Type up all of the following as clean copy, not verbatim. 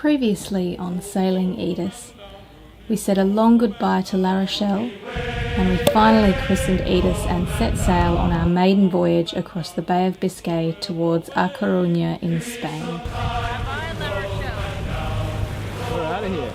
Previously on Sailing Aedis, we said a long goodbye to La Rochelle, and we finally christened Aedis and set sail on our maiden voyage across the Bay of Biscay towards A Coruña in Spain. We're out of here.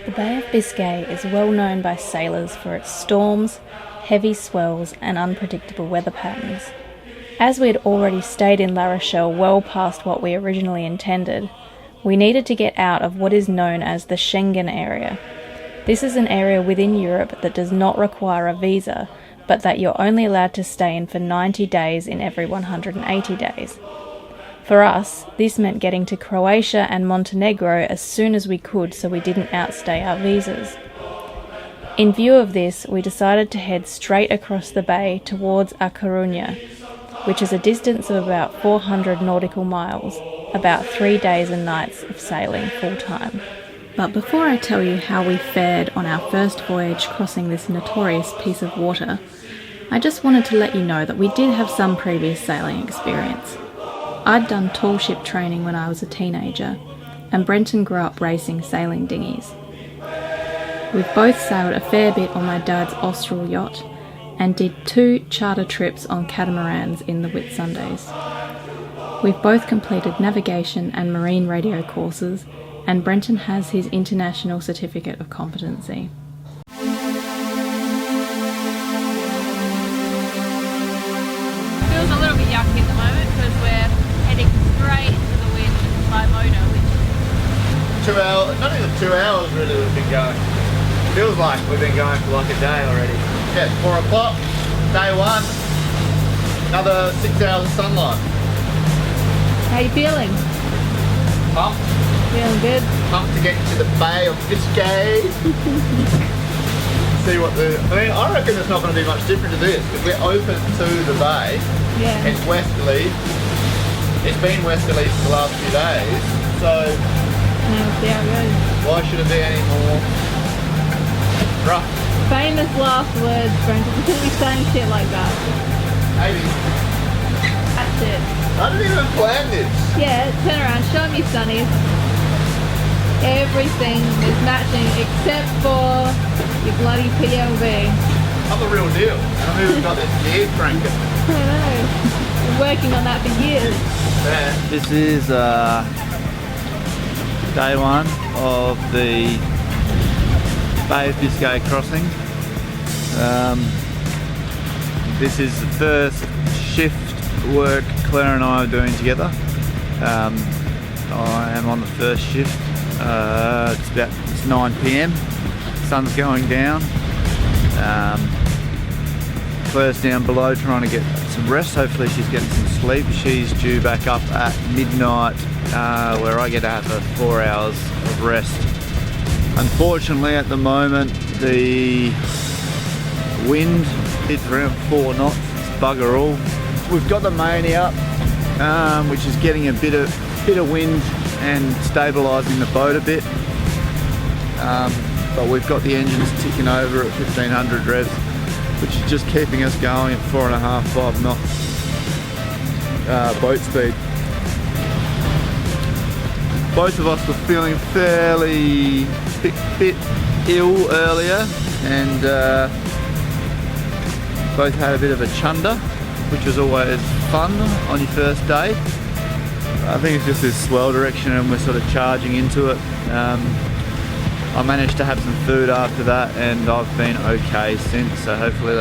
The Bay of Biscay is well known by sailors for its storms, heavy swells and unpredictable weather patterns. As we had already stayed in La Rochelle well past what we originally intended, we needed to get out of what is known as the Schengen area. This is an area within Europe that does not require a visa, but that you're only allowed to stay in for 90 days in every 180 days. For us, this meant getting to Croatia and Montenegro as soon as we could so we didn't outstay our visas. In view of this, we decided to head straight across the bay towards A Coruña, which is a distance of about 400 nautical miles, about 3 days and nights of sailing full time. But before I tell you how we fared on our first voyage crossing this notorious piece of water, I just wanted to let you know that we did have some previous sailing experience. I'd done tall ship training when I was a teenager, and Brenton grew up racing sailing dinghies. We've both sailed a fair bit on my dad's Austral yacht, and did 2 charter trips on catamarans in the Whitsundays. We've both completed navigation and marine radio courses, and Brenton has his International Certificate of Competency. Feels a little bit yucky at the moment because we're heading straight into the wind by motor, which 2 hours, not even 2 hours really we've been going. Feels like we've been going for like a day already. Yeah, 4 o'clock, day 1, another 6 hours of sunlight. How you feeling? Pumped. Feeling good? Pumped to get to the Bay of Biscay. See what I reckon it's not going to be much different to this because we're open to the bay. Yeah. It's westerly. It's been westerly for the last few days, so Now see how it goes. why should it be any more rough? Famous last words, Brenton. You shouldn't be saying shit like that. Maybe. That's it. I didn't even plan this. Yeah, turn around, show me sunnies. Everything is matching except for your bloody PLV. I'm the real deal. And I've even got this gear cranking. I know. Been working on that for years. Yeah. This is day 1 of the Bay of Biscay crossing. This is the first shift work Claire and I are doing together. I am on the first shift. It's 9 PM. Sun's going down. Claire's down below trying to get some rest. Hopefully she's getting some sleep. She's due back up at midnight, where I get to have 4 hours of rest. Unfortunately at the moment the wind is around 4 knots, it's bugger all. We've got the main up, which is getting a bit of wind and stabilising the boat a bit. But we've got the engines ticking over at 1500 revs, which is just keeping us going at 4.5–5 knots boat speed. Both of us were feeling fairly bit ill earlier, and both had a bit of a chunder, which was always fun on your first day. I think it's just this swell direction and we're sort of charging into it. I managed to have some food after that and I've been okay since, so hopefully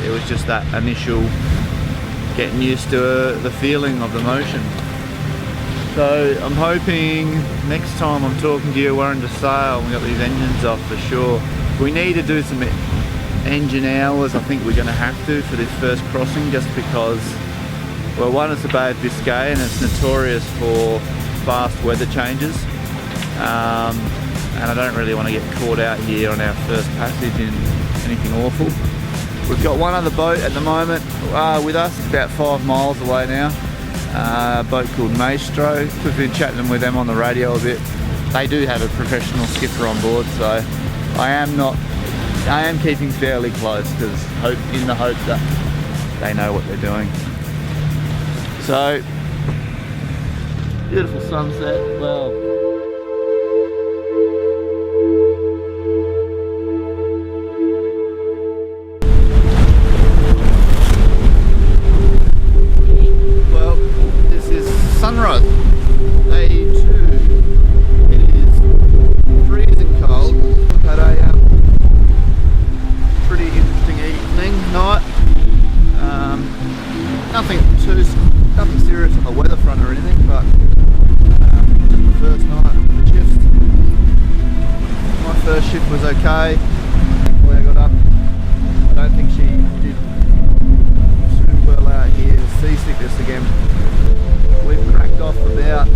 it was just that initial getting used to the feeling of the motion. So I'm hoping next time I'm talking to you we're under sail and we've got these engines off for sure. We need to do some engine hours, I think we're going to have to for this first crossing, just because, well, one, it's the Bay of Biscay and it's notorious for fast weather changes. And I don't really want to get caught out here on our first passage in anything awful. We've got one other boat at the moment with us, it's about 5 miles away now. A boat called Maestro. We've been chatting with them on the radio a bit. They do have a professional skipper on board, so I am keeping fairly close in the hope that they know what they're doing. So Beautiful sunset. Well, this is sunrise. Day 2. It is freezing cold, but a pretty interesting evening, night. Nothing serious on the weather front or anything, but just the first night of the shift. My first shift was okay. Thankfully I got up. I don't think she did too well out here. Seasickness again. We've cracked off about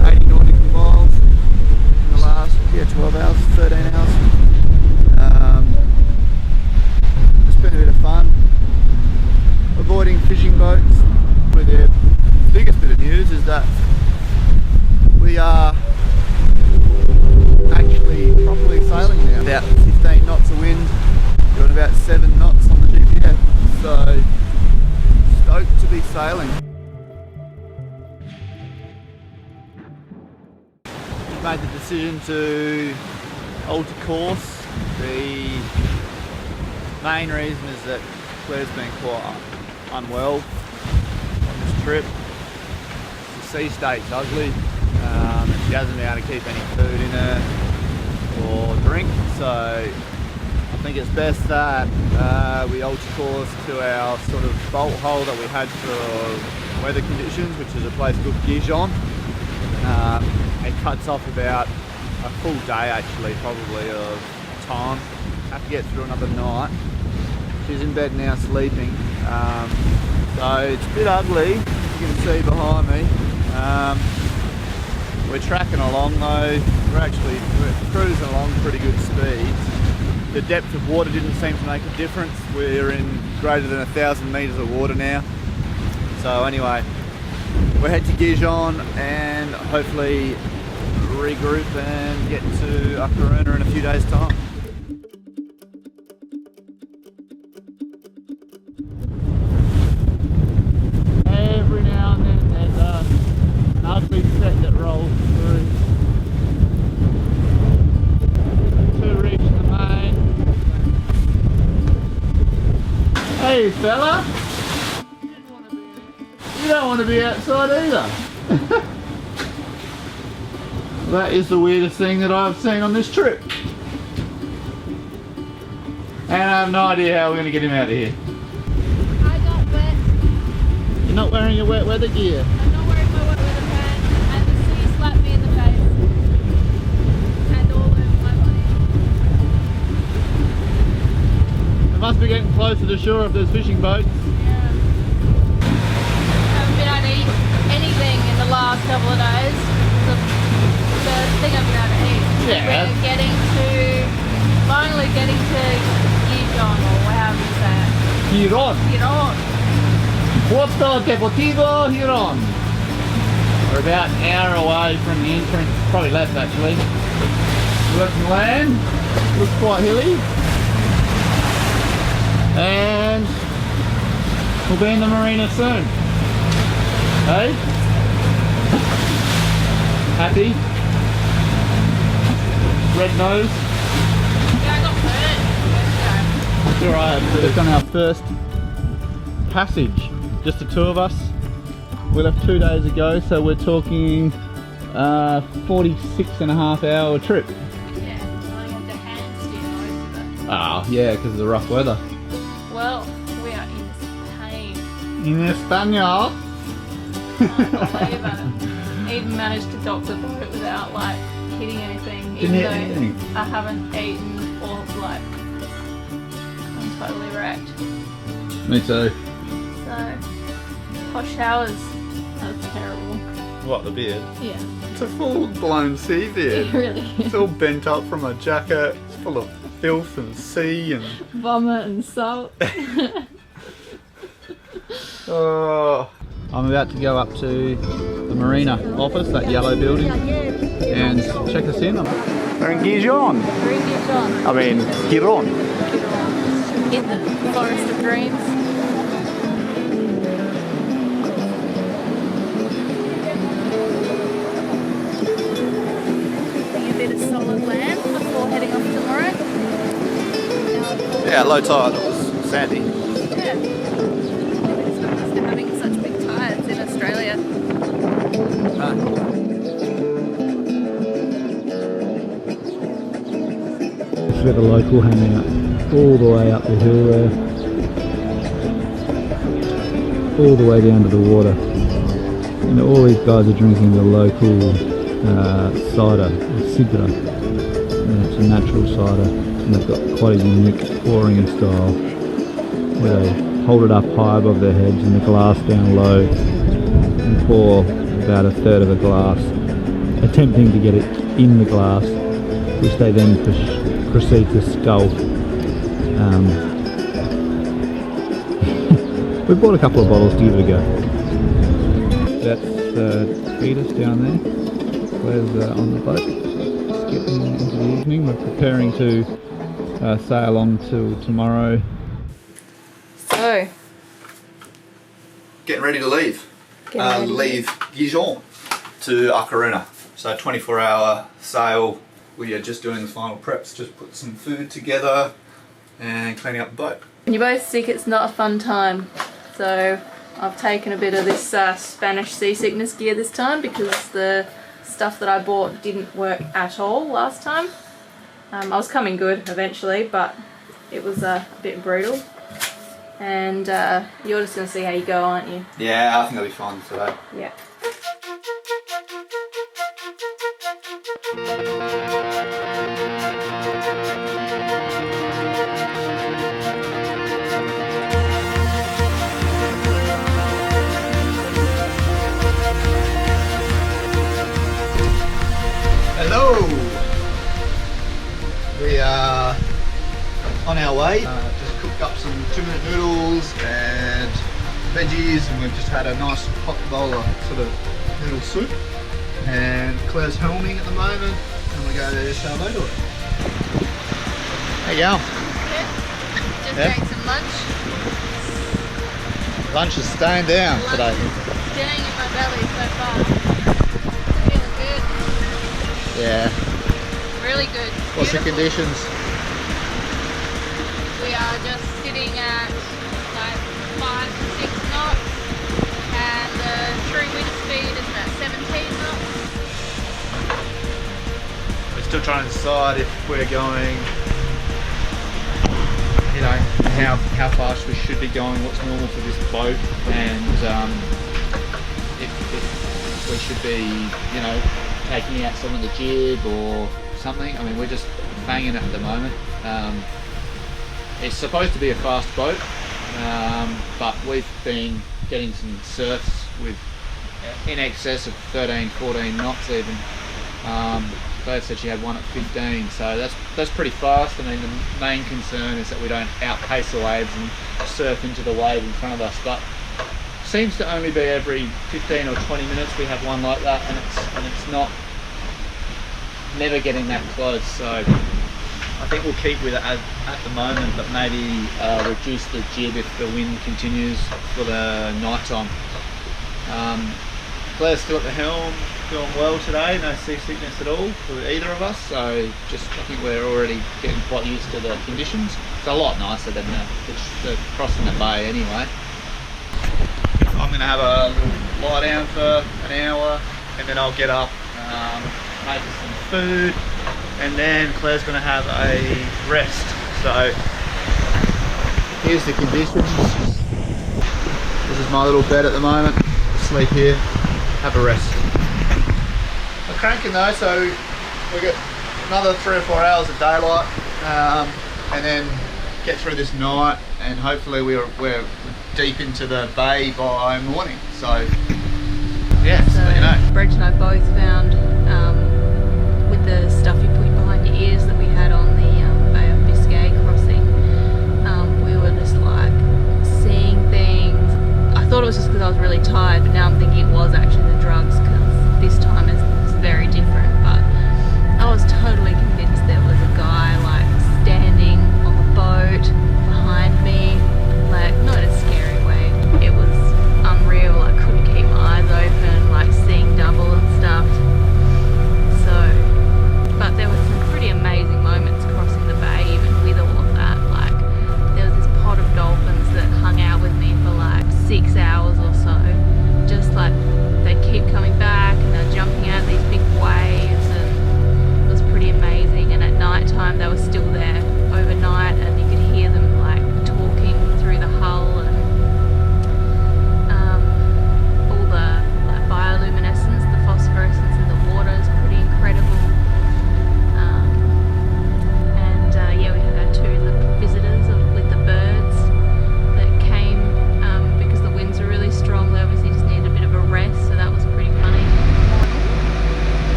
80 nautical miles in the last 12 hours, 13 hours. It's been a bit of fun. Avoiding fishing boats. With the biggest bit of news is that we are actually properly sailing now. About 15 knots of wind, doing about 7 knots on the GPS. So stoked to be sailing. We've made the decision to alter course. The main reason is that Claire's been quite unwell on this trip. The sea state's ugly, and she hasn't been able to keep any food in her or drink, so I think it's best that we alter course to our sort of bolt hole that we had for weather conditions, which is a place called PIgeon. It cuts off about a full day actually, probably, of time. Have to get through another night. She's in bed now sleeping, so it's a bit ugly, you can see behind me. We're tracking along though, we're cruising along pretty good speeds. The depth of water didn't seem to make a difference. We're in greater than 1,000 metres of water now. So anyway, we'll head to PIgeon and hopefully regroup and get to Akaruna in a few days' time. Every now and then there's an ugly set that rolls through to reach the main. Hey fella! You don't want to be outside either. That is the weirdest thing that I've seen on this trip. And I have no idea how we're going to get him out of here. I got wet. You're not wearing your wet weather gear. I'm not wearing my wet weather pants, and the sea slapped me in the face. And all over my body. It must be getting closer to shore if there's fishing boats. Yeah. Haven't been able to eat anything in the last couple of days. The thing I've been able to eat. Yeah. We're finally getting to PIgeon, or however you say it. Huron. PIgeon. Puerto Deportivo Huron. We're about an hour away from the entrance, probably less actually. We've got some land, looks quite hilly. And we'll be in the marina soon. Hey? Happy? Red nose? Yeah, I got burnt. Sure, I have. It's on our first passage, just the two of us. We left 2 days ago, so we're talking 46.5 hour trip. Yeah, I had to hand steer most of it. Ah, yeah, because of the rough weather. Well, we are in pain. In Espanol. Can't believe it. Even managed to dock the boat without like hitting anything. Didn't even hit though anything? I haven't eaten or like I'm totally wrecked. Me too. So hot showers. That's terrible. What, the beard? Yeah. It's a full-blown sea beard. It really is. It's all bent up from a jacket. It's full of filth and sea and... Vomit and salt. Oh. I'm about to go up to the marina office, that yellow building, and check us in. We're in PIgeon. We're in PIgeon. I mean, Huron. In the forest of dreams. Yeah, low tide, it was sandy. Yeah. It's not used to having such big tides in Australia. No. We've got the local hanging up all the way up the hill there, all the way down to the water. And all these guys are drinking the local cider, Sidra. And it's a natural cider, and they've got quite a unique pouring style where they hold it up high above their heads and the glass down low and pour about a third of a glass, attempting to get it in the glass, which they then proceed to scull. We bought a couple of bottles to give it a go. That's Aedis down there. Claire's on the boat. It's getting into the evening. We're preparing to sail on till tomorrow. So, Getting ready to leave. Leave PIgeon to Ocarina. So 24-hour sail. We are just doing the final preps, just put some food together and cleaning up the boat. when you're both sick, it's not a fun time. So I've taken a bit of this Spanish seasickness gear this time because the stuff that I bought didn't work at all last time. I was coming good eventually, but it was a bit brutal. And you're just going to see how you go, aren't you? Yeah, I think that'll be fun today. Yeah. Hello! We are on our way. Just cooked up some 2-minute noodles and veggies, and we've just had a nice hot bowl of sort of noodle soup. And Claire's helming at the moment, and we go to Schoemaker to it. How you going? Just Yeah. ate some lunch. Lunch is staying down today. Staying in my belly so far. Feeling good. Yeah. Really good. What's the Beautiful. conditions? We are just sitting at like 5 to 6 knots, and the true wind speed is about 17 knots. We're still trying to decide if we're going, you know, how fast we should be going, what's normal for this boat, and if we should be, you know, taking out some of the jib or something. I mean, we're just banging it at the moment. It's supposed to be a fast boat, but we've been getting some surfs with in excess of 13, 14 knots even. Claire said she had one at 15, so that's pretty fast. I mean, the main concern is that we don't outpace the waves and surf into the wave in front of us, but seems to only be every 15 or 20 minutes we have one like that, and it's not never getting that close. So I think we'll keep with it at the moment, but maybe reduce the jib if the wind continues for the night time. Claire's still at the helm, doing well today, no seasickness at all for either of us, so just I think we're already getting quite used to the conditions. It's a lot nicer than the crossing the bay anyway. I'm going to have a little lie down for an hour, and then I'll get up, make some food, and then Claire's going to have a rest. So here's the conditions. This is my little bed at the moment. Sleep here, have a rest. We're cranking though, so we've got another 3 or 4 hours of daylight, and then get through this night, and hopefully we're deep into the bay by morning. So yeah, just let you know. Bridge and I both found with the stuff you put behind your ears that we had on the Bay of Biscay crossing, we were just like seeing things. I thought it was just because I was really tired, but now I'm thinking it was actually the drugs, because this time is very different. But I was totally convinced there was a guy like standing on the boat behind me, like not in a scary way. It was unreal. I couldn't keep my eyes open, like seeing double and stuff.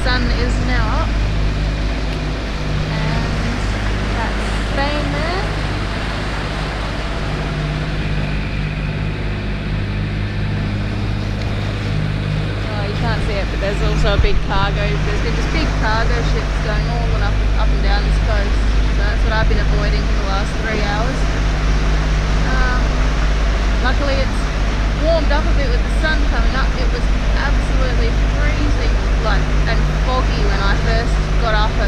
sun is now up, and that's Spain there. Oh, you can't see it, but there's also a big cargo. There's been just big cargo ships going all and up and down this coast. So that's what I've been avoiding for the last 3 hours. Luckily it's warmed up a bit with the sun coming up. It was absolutely freezing and foggy when I first got up to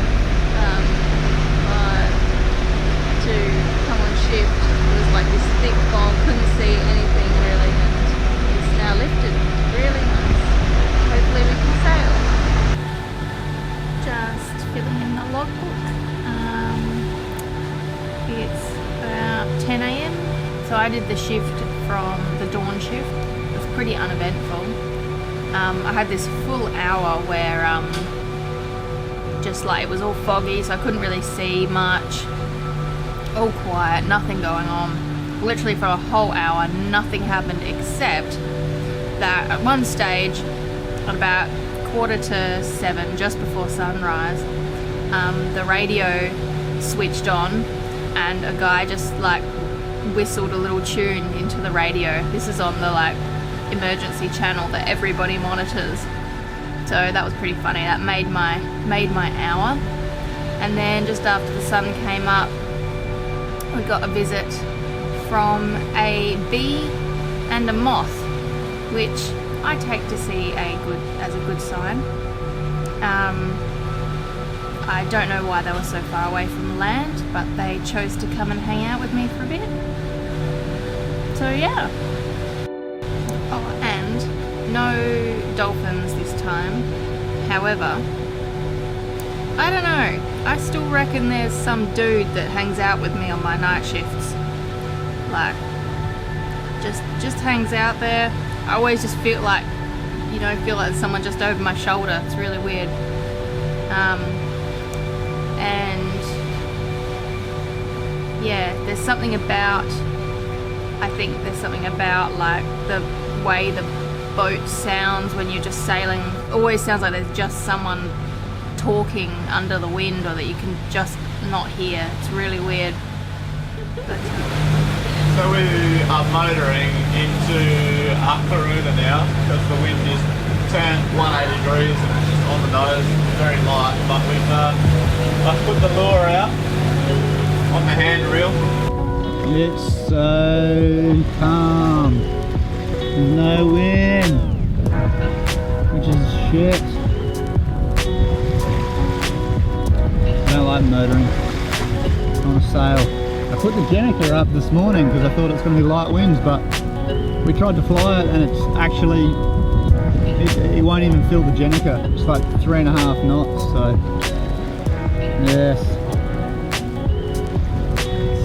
come on shift. It was like this thick fog, couldn't see anything really, and it's now lifted. Really nice. Hopefully we can sail. Just filling in the logbook. It's about 10 AM. So I did the shift from the dawn shift. It was pretty uneventful. I had this full hour where just like it was all foggy, so I couldn't really see much. All quiet, nothing going on. Literally for a whole hour, nothing happened except that at one stage, at about 6:45, just before sunrise, the radio switched on and a guy just like whistled a little tune into the radio. This is on the like emergency channel that everybody monitors. So that was pretty funny. That made my hour. And then just after the sun came up, we got a visit from a bee and a moth, which I take to see as a good sign. I don't know why they were so far away from land, but they chose to come and hang out with me for a bit. So yeah. Oh, and no dolphins this time. However, I don't know. I still reckon there's some dude that hangs out with me on my night shifts. Like, just hangs out there. I always just feel like someone just over my shoulder. It's really weird. And yeah, there's something about like the way the boat sounds when you're just sailing. It always sounds like there's just someone talking under the wind, or that you can just not hear. It's really weird. But, so we are motoring into Karuna now because the wind is turned 180 degrees and it's just on the nose, very light. But I've put the lure out on the hand reel. It's so calm. There's no wind, which is shit. I don't like motoring on a sail. I put the Schoemaker up this morning because I thought it's going to be light winds, but we tried to fly it and it's actually, it won't even fill the Schoemaker. It's like 3.5 knots, so yes,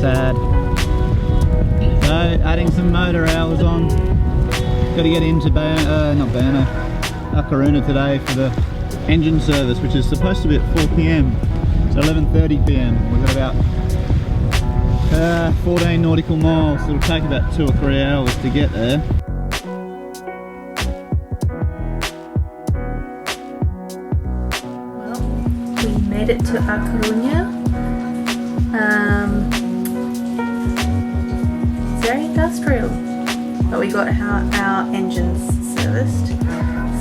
sad. So adding some motor hours on. Got to get into Karuna today for the engine service, which is supposed to be at 4 PM. It's 11:30 PM. We've got about 14 nautical miles, so it'll take about 2 or 3 hours to get there. Well, we made it to Karuna. It's very industrial, but we got our engines serviced,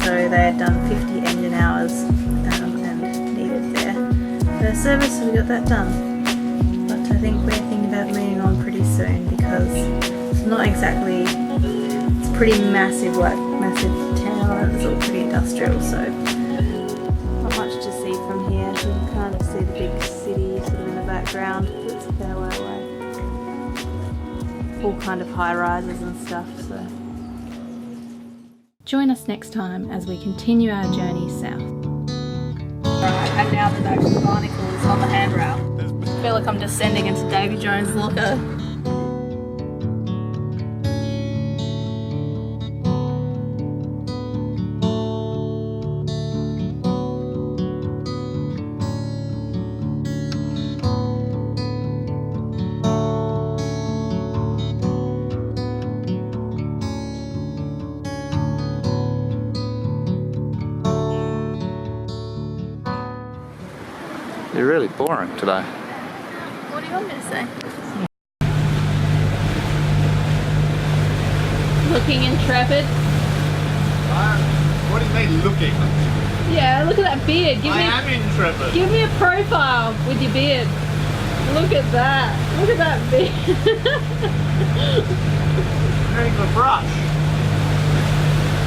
so they had done 50 engine hours and needed their service, so we got that done. But I think we're thinking about moving on pretty soon because it's not exactly, it's pretty massive, like massive town, and it's all pretty industrial, so not much to see from here. You can kind of see the big city sort of in the background, but it's a fair way away. All kind of high rises and stuff, so. Join us next time as we continue our journey south. Alright, and now the back to the barnacles on the handrail. I feel like I'm descending into Davy Jones' locker. You're really boring today. What do you want me to say? Looking intrepid. What do you mean looking? Yeah, look at that beard. I am intrepid. Give me a profile with your beard. Look at that. Look at that beard. Wearing the brush.